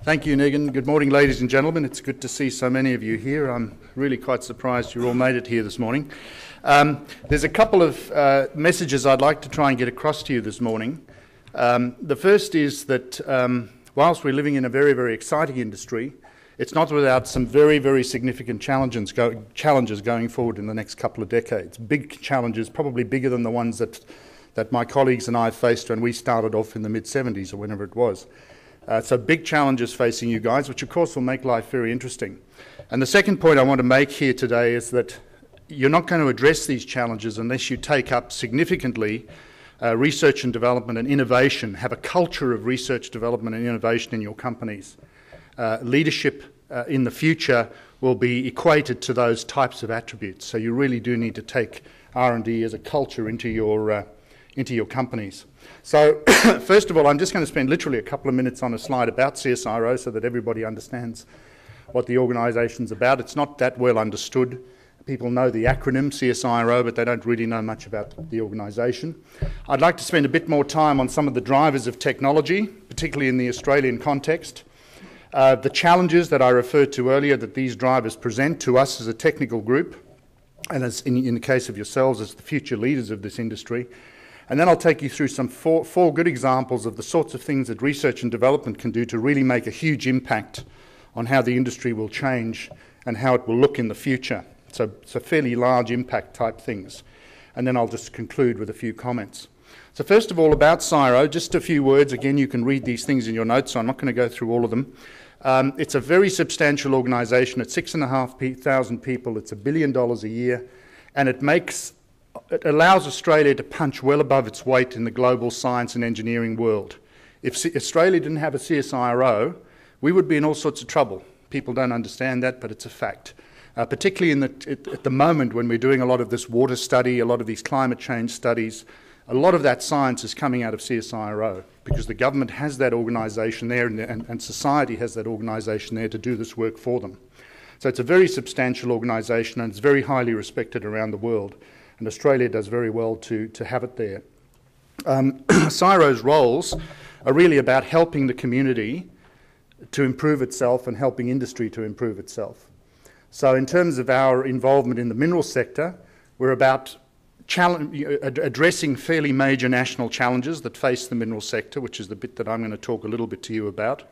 Thank you, Negan. Good morning, ladies and gentlemen. It's good to see so many of you here. I'm really quite surprised you all made it here this morning. There's a couple of messages I'd like to try and get across to you this morning. The first is that whilst we're living in a very, very exciting industry, it's not without some very, very significant challenges going forward in the next couple of decades. Big challenges, probably bigger than the ones that my colleagues and I faced when we started off in the mid-70s or whenever it was. So big challenges facing you guys, which of course will make life very interesting. And the second point I want to make here today is that you're not going to address these challenges unless you take up significantly research and development and innovation, have a culture of research, development and innovation in your companies. Leadership in the future will be equated to those types of attributes. So you really do need to take R&D as a culture into your companies. So first of all, I'm just going to spend literally a couple of minutes on a slide about CSIRO so that everybody understands what the organisation's about. It's not that well understood. People know the acronym CSIRO, but they don't really know much about the organisation. I'd like to spend a bit more time on some of the drivers of technology, particularly in the Australian context. The challenges that I referred to earlier that these drivers present to us as a technical group, and as in the case of yourselves as the future leaders of this industry. And then I'll take you through some four good examples of the sorts of things that research and development can do to really make a huge impact on how the industry will change and how it will look in the future. So fairly large impact type things. And then I'll just conclude with a few comments. So first of all, about CSIRO, just a few words. Again, you can read these things in your notes, so I'm not going to go through all of them. It's a very substantial organisation. It's 6,500 people. It's $1 billion a year. And it allows Australia to punch well above its weight in the global science and engineering world. If Australia didn't have a CSIRO, we would be in all sorts of trouble. People don't understand that, but it's a fact. Particularly at the moment when we're doing a lot of this water study, a lot of these climate change studies, a lot of that science is coming out of CSIRO because the government has that organisation there and society has that organisation there to do this work for them. So it's a very substantial organisation and it's very highly respected around the world. And Australia does very well to have it there. CSIRO's roles are really about helping the community to improve itself and helping industry to improve itself. So in terms of our involvement in the minerals sector, we're about addressing fairly major national challenges that face the minerals sector, which is the bit that I'm going to talk a little bit to you about.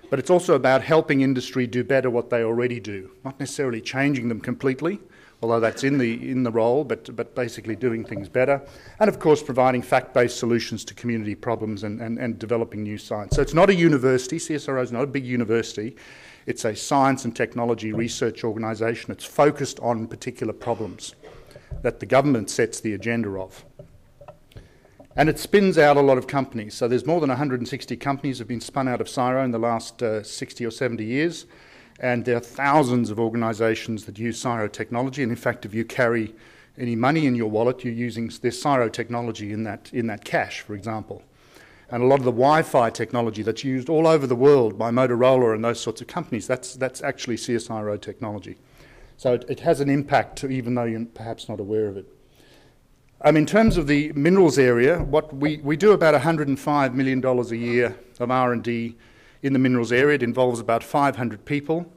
But it's also about helping industry do better what they already do, not necessarily changing them completely, although that's in the role, but basically doing things better. And of course, providing fact-based solutions to community problems and developing new science. So it's not a university. CSIRO is not a big university. It's a science and technology research organisation. It's focused on particular problems that the government sets the agenda of. And it spins out a lot of companies. So there's more than 160 companies have been spun out of CSIRO in the last 60 or 70 years. And there are thousands of organisations that use CSIRO technology. And in fact, if you carry any money in your wallet, you're using this CSIRO technology in that cash, for example. And a lot of the Wi-Fi technology that's used all over the world by Motorola and those sorts of companies, that's actually CSIRO technology. So it has an impact, even though you're perhaps not aware of it. In terms of the minerals area, what we do about $105 million a year of R&D in the minerals area. It involves about 500 people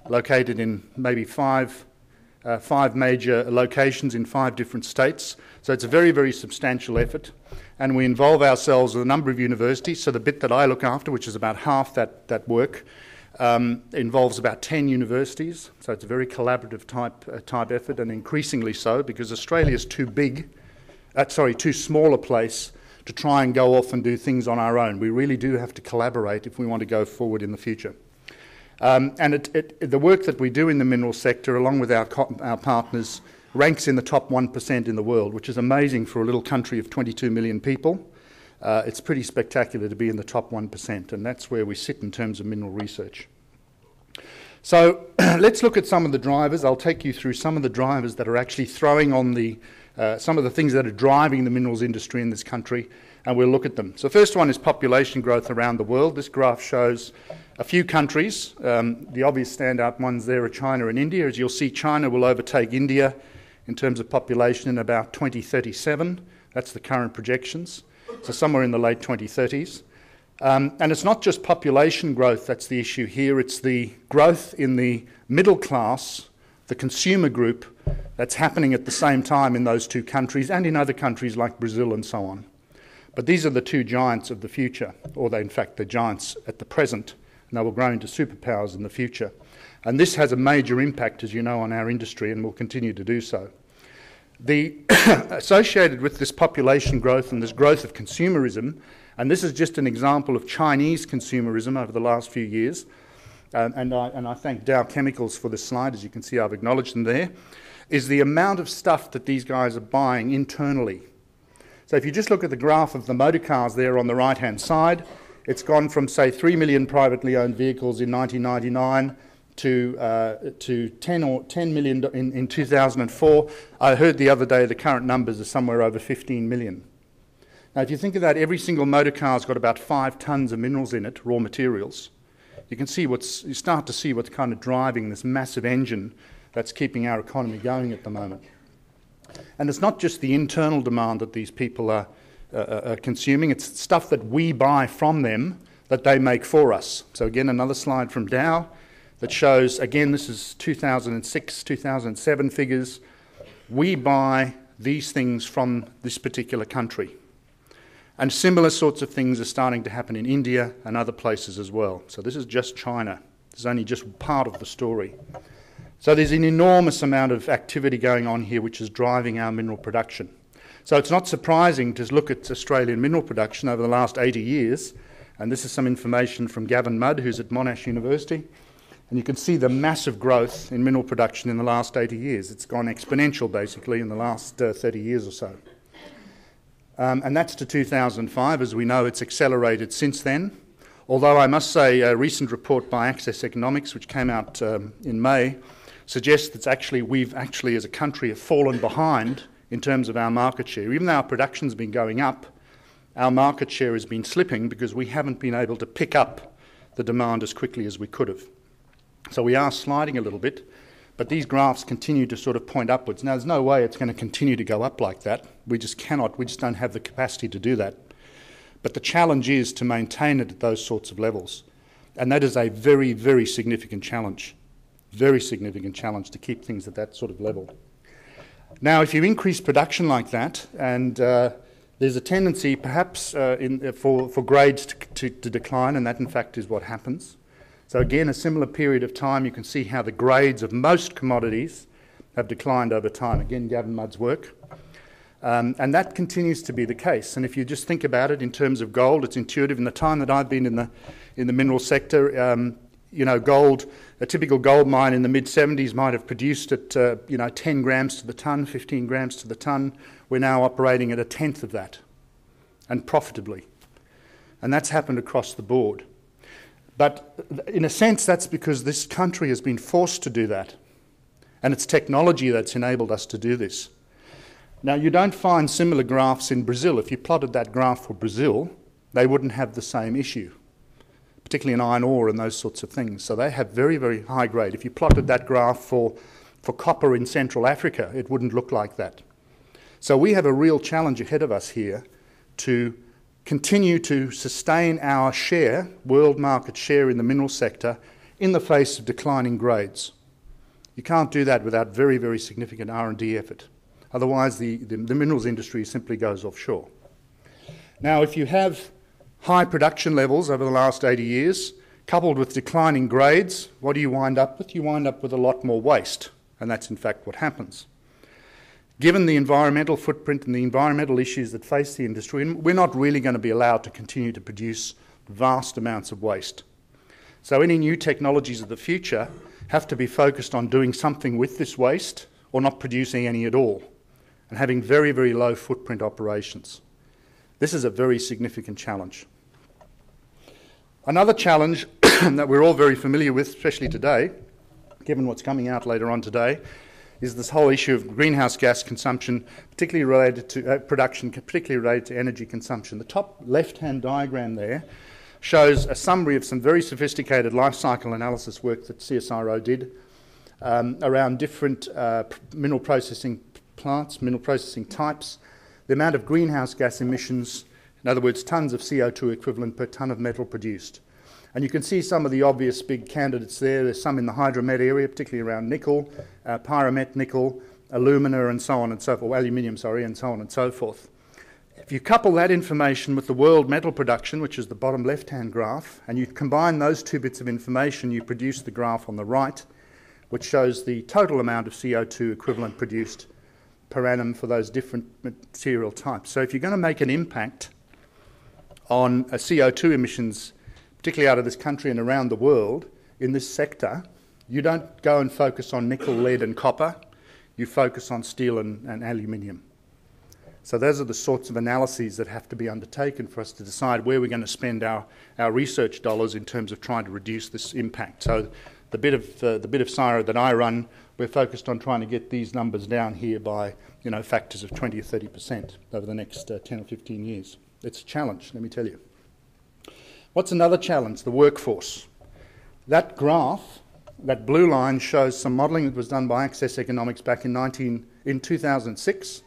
located in maybe five major locations in 5 different states. So it's a very, very substantial effort. And we involve ourselves with a number of universities. So the bit that I look after, which is about half that work, involves about 10 universities. So it's a very collaborative type effort, and increasingly so because Australia's too small a place to try and go off and do things on our own. We really do have to collaborate if we want to go forward in the future. And the work that we do in the minerals sector, along with our partners, ranks in the top 1% in the world, which is amazing for a little country of 22 million people. It's pretty spectacular to be in the top 1%, and that's where we sit in terms of mineral research. So let's look at some of the drivers. I'll take you through some of the drivers that are actually throwing on some of the things that are driving the minerals industry in this country, and we'll look at them. So first one is population growth around the world. This graph shows a few countries. The obvious standout ones there are China and India. As you'll see, China will overtake India in terms of population in about 2037. That's the current projections. So somewhere in the late 2030s. And it's not just population growth that's the issue here, it's the growth in the middle class, the consumer group, that's happening at the same time in those two countries and in other countries like Brazil and so on. But these are the two giants of the future, or they, in fact, they're giants at the present, and they will grow into superpowers in the future. And this has a major impact, as you know, on our industry and will continue to do so. Associated with this population growth and this growth of consumerism, and this is just an example of Chinese consumerism over the last few years, and I thank Dow Chemicals for this slide, as you can see I've acknowledged them there, is the amount of stuff that these guys are buying internally. So if you just look at the graph of the motor cars there on the right-hand side, it's gone from, say, 3 million privately owned vehicles in 1999 to 10 million in 2004. I heard the other day the current numbers are somewhere over 15 million. Now, if you think of that, every single motor car's got about 5 tons of minerals in it, raw materials. You can see you start to see what's kind of driving this massive engine that's keeping our economy going at the moment. And it's not just the internal demand that these people are consuming, it's stuff that we buy from them that they make for us. So again, another slide from Dow that shows, again, this is 2006, 2007 figures. We buy these things from this particular country. And similar sorts of things are starting to happen in India and other places as well. So this is just China. This is only just part of the story. So there's an enormous amount of activity going on here which is driving our mineral production. So it's not surprising to look at Australian mineral production over the last 80 years, and this is some information from Gavin Mudd, who's at Monash University, and you can see the massive growth in mineral production in the last 80 years. It's gone exponential, basically, in the last 30 years or so. And that's to 2005. As we know, it's accelerated since then. Although I must say a recent report by Access Economics, which came out in May, suggests that we've actually, as a country, have fallen behind in terms of our market share. Even though our production's been going up, our market share has been slipping because we haven't been able to pick up the demand as quickly as we could have. So we are sliding a little bit, but these graphs continue to sort of point upwards. Now, there's no way it's going to continue to go up like that. We just cannot. We just don't have the capacity to do that. But the challenge is to maintain it at those sorts of levels. And that is a very, very significant challenge. Very significant challenge to keep things at that sort of level. Now, if you increase production like that, and there's a tendency perhaps for grades to decline, and that in fact is what happens. So again, a similar period of time, you can see how the grades of most commodities have declined over time. Again, Gavin Mudd's work. And that continues to be the case. And if you just think about it in terms of gold, it's intuitive. In the time that I've been in the mineral sector, gold, a typical gold mine in the mid-70s might have produced at 10 grams to the tonne, 15 grams to the tonne. We're now operating at a tenth of that, and profitably. And that's happened across the board. But in a sense, that's because this country has been forced to do that. And it's technology that's enabled us to do this. Now, you don't find similar graphs in Brazil. If you plotted that graph for Brazil, they wouldn't have the same issue, particularly in iron ore and those sorts of things. So they have very, very high grade. If you plotted that graph for copper in Central Africa, it wouldn't look like that. So we have a real challenge ahead of us here to continue to sustain our share, world market share in the mineral sector, in the face of declining grades. You can't do that without very, very significant R&D effort. Otherwise, the minerals industry simply goes offshore. Now, if you have high production levels over the last 80 years, coupled with declining grades, what do you wind up with? You wind up with a lot more waste, and that's in fact what happens. Given the environmental footprint and the environmental issues that face the industry, we're not really going to be allowed to continue to produce vast amounts of waste. So any new technologies of the future have to be focused on doing something with this waste or not producing any at all, and having very, very low footprint operations. This is a very significant challenge. Another challenge that we're all very familiar with, especially today, given what's coming out later on today, is this whole issue of greenhouse gas consumption, particularly related to production, particularly related to energy consumption. The top left-hand diagram there shows a summary of some very sophisticated life cycle analysis work that CSIRO did around different mineral processing plants, mineral processing types, the amount of greenhouse gas emissions In other words, tonnes of CO2 equivalent per tonne of metal produced. And you can see some of the obvious big candidates there. There's some in the hydromet area, particularly around nickel, pyromet nickel, alumina, and so on and so forth, well, aluminium, sorry, and so on and so forth. If you couple that information with the world metal production, which is the bottom left-hand graph, and you combine those two bits of information, you produce the graph on the right, which shows the total amount of CO2 equivalent produced per annum for those different material types. So if you're going to make an impact on CO2 emissions, particularly out of this country and around the world, in this sector, you don't go and focus on nickel, lead and copper, you focus on steel and aluminium. So those are the sorts of analyses that have to be undertaken for us to decide where we're going to spend our research dollars in terms of trying to reduce this impact. So the bit of CSIRO that I run, we're focused on trying to get these numbers down here by factors of 20 or 30% over the next 10 or 15 years. It's a challenge, let me tell you. What's another challenge? The workforce. That graph, that blue line, shows some modelling that was done by Access Economics back in 2006.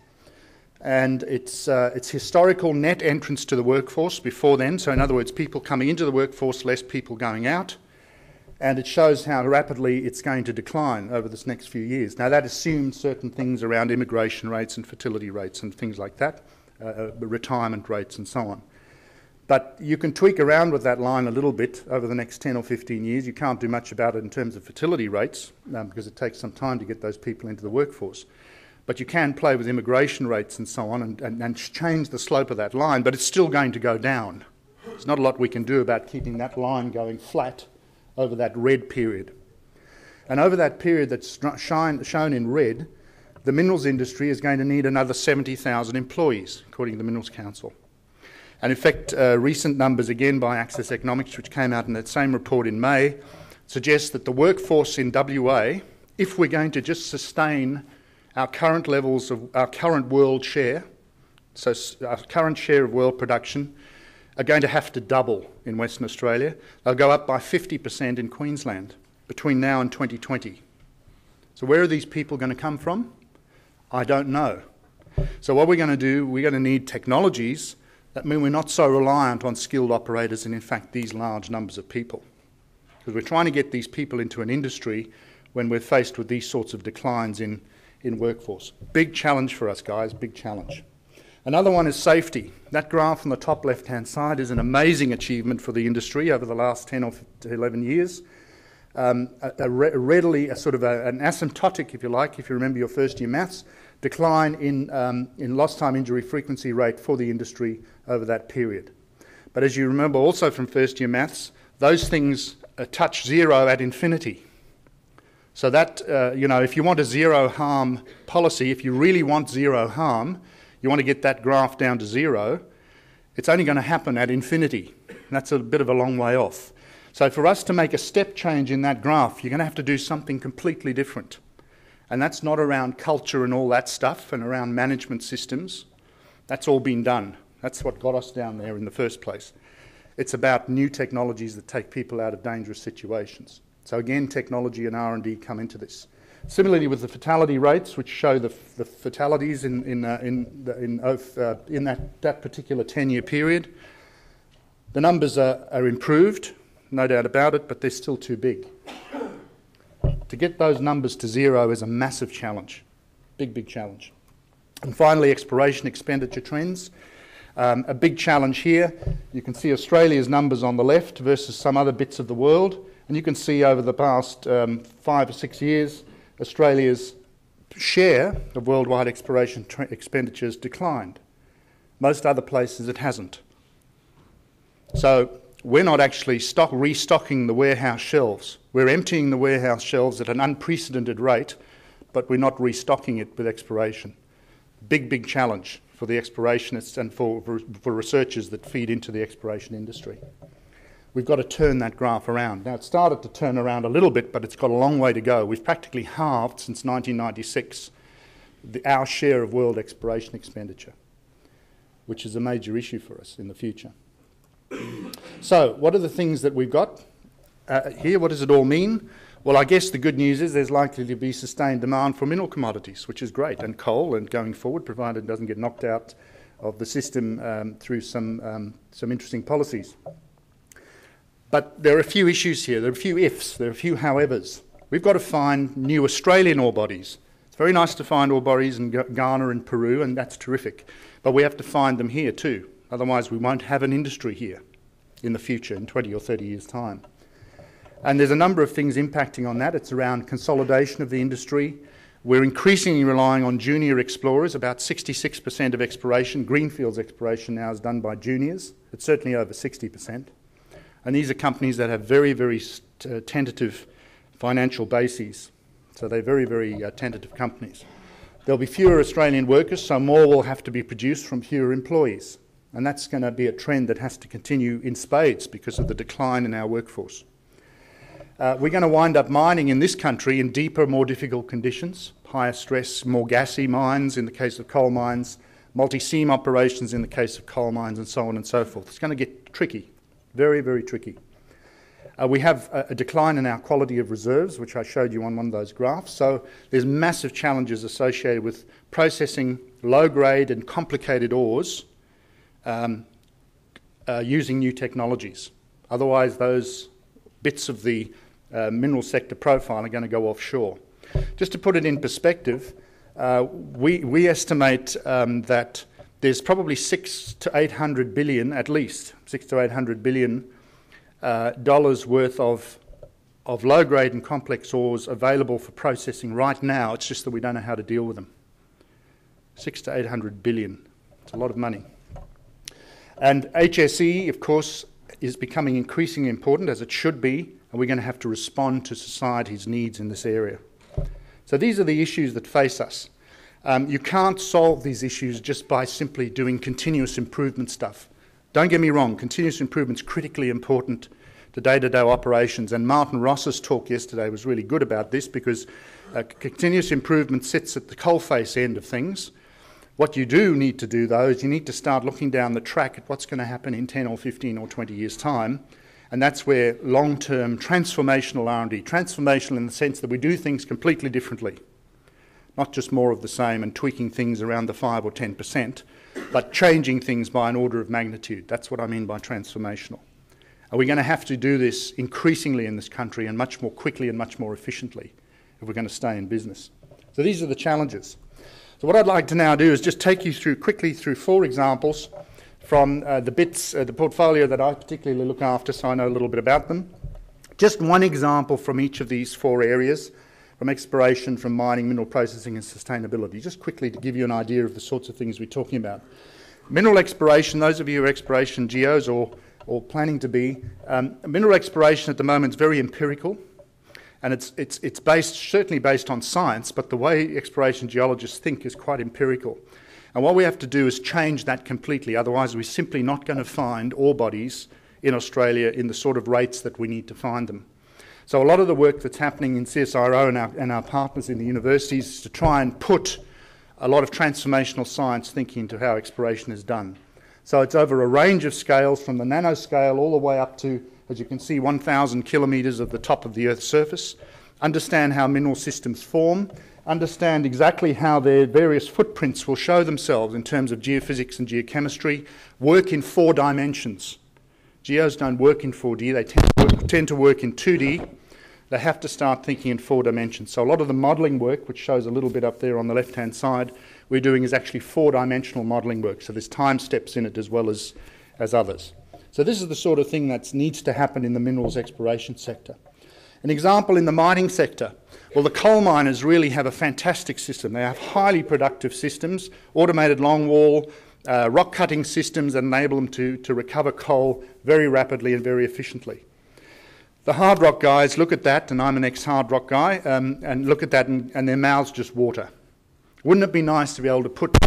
And it's historical net entrance to the workforce before then. So in other words, people coming into the workforce, less people going out. And it shows how rapidly it's going to decline over this next few years. Now that assumes certain things around immigration rates and fertility rates and things like that, retirement rates and so on. But you can tweak around with that line a little bit over the next 10 or 15 years. You can't do much about it in terms of fertility rates because it takes some time to get those people into the workforce. But you can play with immigration rates and so on and change the slope of that line, but it's still going to go down. There's not a lot we can do about keeping that line going flat over that red period. And over that period that's shown in red, the minerals industry is going to need another 70,000 employees, according to the Minerals Council. And in fact, recent numbers again by Access Economics, which came out in that same report in May, suggest that the workforce in WA, if we're going to just sustain our current levels of our current world share, so our current share of world production, are going to have to double in Western Australia. They'll go up by 50% in Queensland between now and 2020. So where are these people going to come from? I don't know. So what we're going to do, we're going to need technologies that mean we're not so reliant on skilled operators and in fact these large numbers of people. Because we're trying to get these people into an industry when we're faced with these sorts of declines in workforce. Big challenge for us, guys, big challenge. Another one is safety. That graph on the top left-hand side is an amazing achievement for the industry over the last 10 or 11 years. An asymptotic, if you like, if you remember your first year maths, decline in lost time injury frequency rate for the industry over that period. But as you remember also from first year maths, those things touch zero at infinity. So that, if you want a zero harm policy, if you really want zero harm, you want to get that graph down to zero, it's only going to happen at infinity. And that's a bit of a long way off. So for us to make a step change in that graph, you're going to have to do something completely different. And that's not around culture and all that stuff and around management systems. That's all been done. That's what got us down there in the first place. It's about new technologies that take people out of dangerous situations. So again, technology and R&D come into this. Similarly with the fatality rates, which show the fatalities in that particular 10-year period, the numbers are improved, no doubt about it, but they're still too big. To get those numbers to zero is a massive challenge, big challenge. And finally, exploration expenditure trends. A big challenge here. You can see Australia's numbers on the left versus some other bits of the world. And you can see over the past 5 or 6 years, Australia's share of worldwide exploration expenditures declined. Most other places it hasn't. So we're not actually restocking the warehouse shelves. We're emptying the warehouse shelves at an unprecedented rate, but we're not restocking it with exploration. Big challenge for the explorationists and for researchers that feed into the exploration industry. We've got to turn that graph around. Now, it started to turn around a little bit, but it's got a long way to go. We've practically halved since 1996 our share of world exploration expenditure, which is a major issue for us in the future. So, what are the things that we've got here? What does it all mean? Well, I guess the good news is there's likely to be sustained demand for mineral commodities, which is great, and coal, and going forward, provided it doesn't get knocked out of the system through some interesting policies. But there are a few issues here. There are a few ifs. There are a few howevers. We've got to find new Australian ore bodies. It's very nice to find ore bodies in Ghana and Peru, and that's terrific. But we have to find them here too. Otherwise, we won't have an industry here in the future, in 20 or 30 years' time. And there's a number of things impacting on that. It's around consolidation of the industry. We're increasingly relying on junior explorers. About 66% of exploration, greenfields exploration now, is done by juniors. It's certainly over 60%. And these are companies that have very, very tentative financial bases. So they're very, very tentative companies. There'll be fewer Australian workers, so more will have to be produced from fewer employees. And that's going to be a trend that has to continue in spades because of the decline in our workforce. We're going to wind up mining in this country in deeper, more difficult conditions, higher stress, more gassy mines in the case of coal mines, multi-seam operations in the case of coal mines, and so on and so forth. It's going to get tricky, very, very tricky. We have a decline in our quality of reserves, which I showed you on one of those graphs. So there's massive challenges associated with processing low-grade and complicated ores using new technologies. Otherwise, those bits of the mineral sector profile are going to go offshore. Just to put it in perspective, we estimate that there's probably 600 to 800 billion, at least 600 to 800 billion dollars worth of low-grade and complex ores available for processing right now. It's just that we don't know how to deal with them. 600 to 800 billion. It's a lot of money. And HSE, of course, is becoming increasingly important, as it should be, and we're going to have to respond to society's needs in this area. So these are the issues that face us. You can't solve these issues just by simply doing continuous improvement stuff. Don't get me wrong, continuous improvement is critically important to day-to-day operations, and Martin Ross's talk yesterday was really good about this because continuous improvement sits at the coalface end of things. What you do need to do, though, is you need to start looking down the track at what's going to happen in 10 or 15 or 20 years' time, and that's where long-term transformational R&D, transformational in the sense that we do things completely differently, not just more of the same and tweaking things around the 5 or 10%, but changing things by an order of magnitude. That's what I mean by transformational. And we're going to have to do this increasingly in this country and much more quickly and much more efficiently if we're going to stay in business. So these are the challenges. So what I'd like to now do is just take you quickly through 4 examples from the portfolio that I particularly look after, so I know a little bit about them. Just one example from each of these 4 areas, from exploration, from mining, mineral processing and sustainability, just quickly to give you an idea of the sorts of things we're talking about. Mineral exploration, those of you who are exploration geos or planning to be, mineral exploration at the moment is very empirical. And it's certainly based on science, but the way exploration geologists think is quite empirical. And what we have to do is change that completely, otherwise we're simply not going to find ore bodies in Australia in the sort of rates that we need to find them. So a lot of the work that's happening in CSIRO and our partners in the universities is to try and put a lot of transformational science thinking into how exploration is done. So it's over a range of scales, from the nanoscale all the way up to, as you can see, 1,000 kilometres of the top of the Earth's surface. Understand how mineral systems form, understand exactly how their various footprints will show themselves in terms of geophysics and geochemistry, work in 4 dimensions. Geos don't work in 4D, they tend to work in 2D. They have to start thinking in 4 dimensions. So a lot of the modelling work, which shows a little bit up there on the left-hand side, we're doing is actually 4-dimensional modelling work. So there's time steps in it as well as others. So this is the sort of thing that needs to happen in the minerals exploration sector. An example in the mining sector. Well, the coal miners really have a fantastic system. They have highly productive systems, automated longwall, rock cutting systems that enable them to recover coal very rapidly and very efficiently. The hard rock guys look at that, and I'm an ex-hard rock guy, and look at that and their mouths just water. Wouldn't it be nice to be able to put...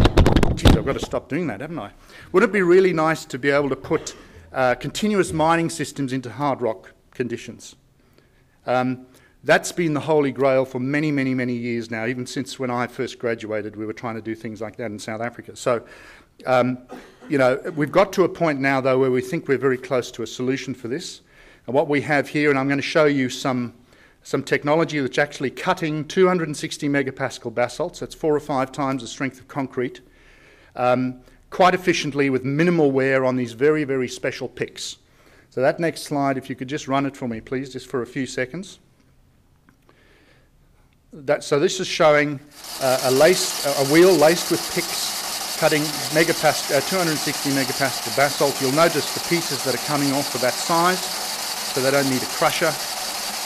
Geez, I've got to stop doing that, haven't I? Wouldn't it be really nice to be able to put continuous mining systems into hard rock conditions? That's been the holy grail for many, many, many years now. Even since when I first graduated, we were trying to do things like that in South Africa. So, you know, we've got to a point now, though, where we think we're very close to a solution for this. And what we have here, and I'm going to show you some technology that's actually cutting 260 megapascal basalts. That's 4 or 5 times the strength of concrete. Coarse quite efficiently with minimal wear on these very, very special picks. So that next slide, if you could just run it for me, please, just for a few seconds. So this is showing a wheel laced with picks cutting 260 megapascal basalt. You'll notice the pieces that are coming off are that size, so they don't need a crusher,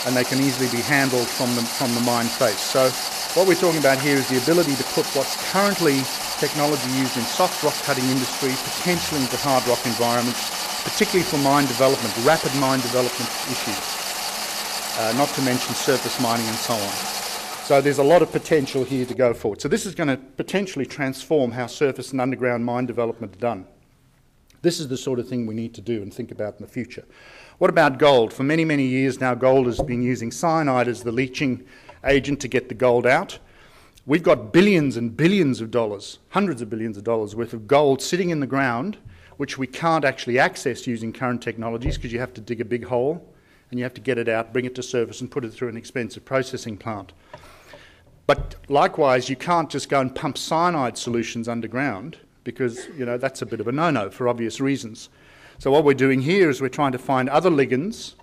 and they can easily be handled from the mine face. So what we're talking about here is the ability to put what's currently technology used in soft rock cutting industry, potentially into hard rock environments, particularly for mine development, rapid mine development issues, not to mention surface mining and so on. So there's a lot of potential here to go forward. So this is going to potentially transform how surface and underground mine development are done. This is the sort of thing we need to do and think about in the future. What about gold? For many, many years now, gold has been using cyanide as the leaching agent to get the gold out. We've got billions and billions of dollars, hundreds of billions of dollars worth of gold sitting in the ground, which we can't actually access using current technologies because you have to dig a big hole and you have to get it out, bring it to surface and put it through an expensive processing plant. But likewise, you can't just go and pump cyanide solutions underground because, you know, that's a bit of a no-no for obvious reasons. So what we're doing here is we're trying to find other ligands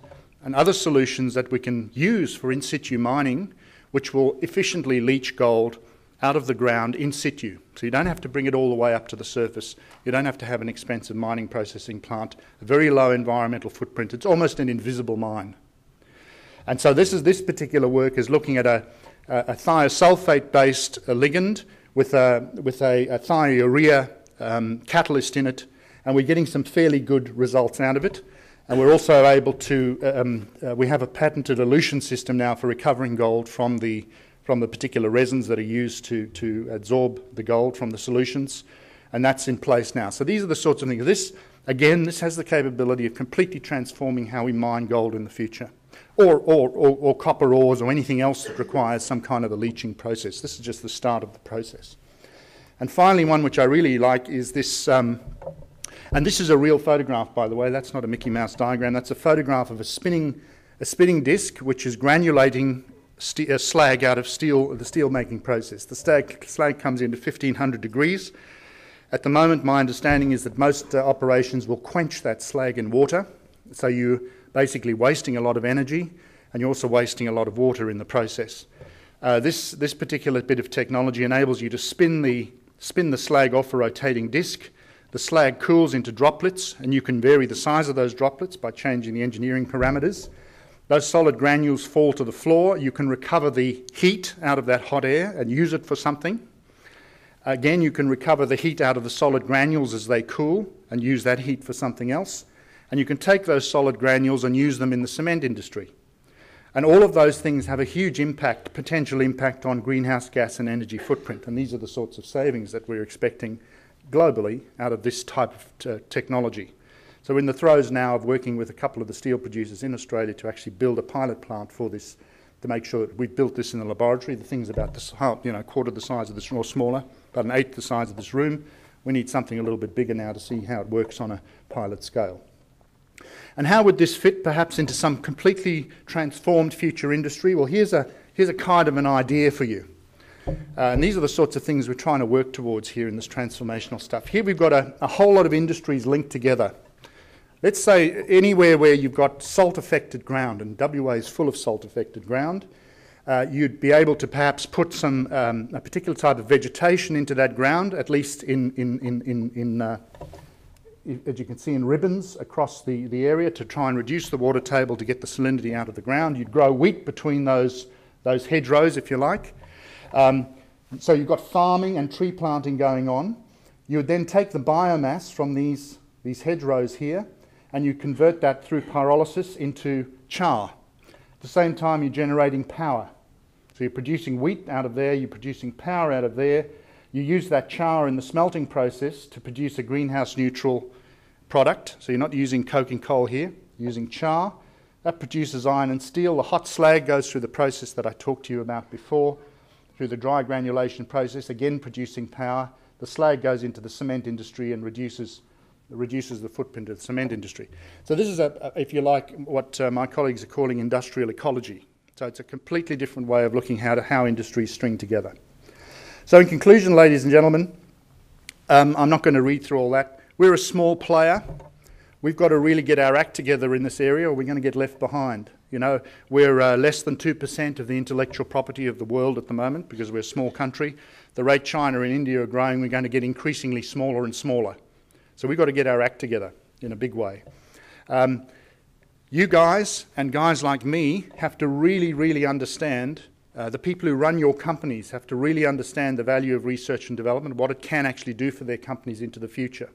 and other solutions that we can use for in-situ mining, which will efficiently leach gold out of the ground in situ. So you don't have to bring it all the way up to the surface. You don't have to have an expensive mining processing plant, a very low environmental footprint. It's almost an invisible mine. And so this particular work is looking at a thiosulfate-based ligand with a thiourea catalyst in it, and we're getting some fairly good results out of it. And we're also able to, we have a patented elution system now for recovering gold from the particular resins that are used to absorb the gold from the solutions, and that's in place now. So these are the sorts of things. This has the capability of completely transforming how we mine gold in the future, or copper ores or anything else that requires some kind of a leaching process. This is just the start of the process. And finally, one which I really like is this, and this is a real photograph, by the way. That's not a Mickey Mouse diagram. That's a photograph of a spinning disc which is granulating slag out of steel, the steel making process. The slag comes into 1500 degrees. At the moment, my understanding is that most operations will quench that slag in water. So you're basically wasting a lot of energy, and you're also wasting a lot of water in the process. This particular bit of technology enables you to spin the slag off a rotating disc. The slag cools into droplets, and you can vary the size of those droplets by changing the engineering parameters. Those solid granules fall to the floor. You can recover the heat out of that hot air and use it for something. Again, you can recover the heat out of the solid granules as they cool and use that heat for something else. And you can take those solid granules and use them in the cement industry. And all of those things have a huge impact, potential impact on greenhouse gas and energy footprint. And these are the sorts of savings that we're expecting globally out of this type of technology. So we're in the throes now of working with a couple of the steel producers in Australia to actually build a pilot plant for this, to make sure that we've built this in the laboratory. The thing's about this, quarter the size of this, or smaller, about an eighth the size of this room. We need something a little bit bigger now to see how it works on a pilot scale. And how would this fit perhaps into some completely transformed future industry? Well, here's a kind of an idea for you. And these are the sorts of things we're trying to work towards here in this transformational stuff. Here we've got a whole lot of industries linked together. Let's say anywhere where you've got salt-affected ground, and WA is full of salt-affected ground, you'd be able to perhaps put some a particular type of vegetation into that ground, at least as you can see in ribbons across the area, to try and reduce the water table to get the salinity out of the ground. You'd grow wheat between those hedgerows, if you like. So you've got farming and tree planting going on. You would then take the biomass from these hedgerows here, and you convert that through pyrolysis into char. At the same time, you're generating power. So you're producing wheat out of there, you're producing power out of there. You use that char in the smelting process to produce a greenhouse neutral product. So you're not using coke and coal here, you're using char. That produces iron and steel. The hot slag goes through the process that I talked to you about before, through the dry granulation process, again producing power. The slag goes into the cement industry and reduces the footprint of the cement industry. So this is, if you like, what my colleagues are calling industrial ecology. So it's a completely different way of looking at how industries string together. So in conclusion, ladies and gentlemen, I'm not going to read through all that. We're a small player. We've got to really get our act together in this area or we're going to get left behind. You know, we're less than 2% of the intellectual property of the world at the moment because we're a small country. The rate China and India are growing, we're going to get increasingly smaller and smaller. So we've got to get our act together in a big way. You guys and guys like me have to really, really understand, the people who run your companies have to really understand the value of research and development, what it can actually do for their companies into the future.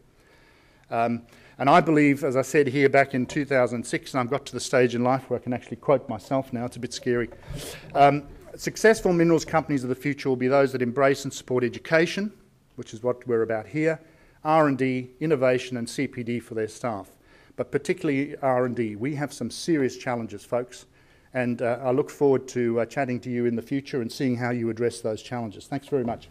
And I believe, as I said here back in 2006, and I've got to the stage in life where I can actually quote myself now, it's a bit scary. Successful minerals companies of the future will be those that embrace and support education, which is what we're about here, R&D, innovation and CPD for their staff. But particularly R&D. We have some serious challenges, folks, and I look forward to chatting to you in the future and seeing how you address those challenges. Thanks very much.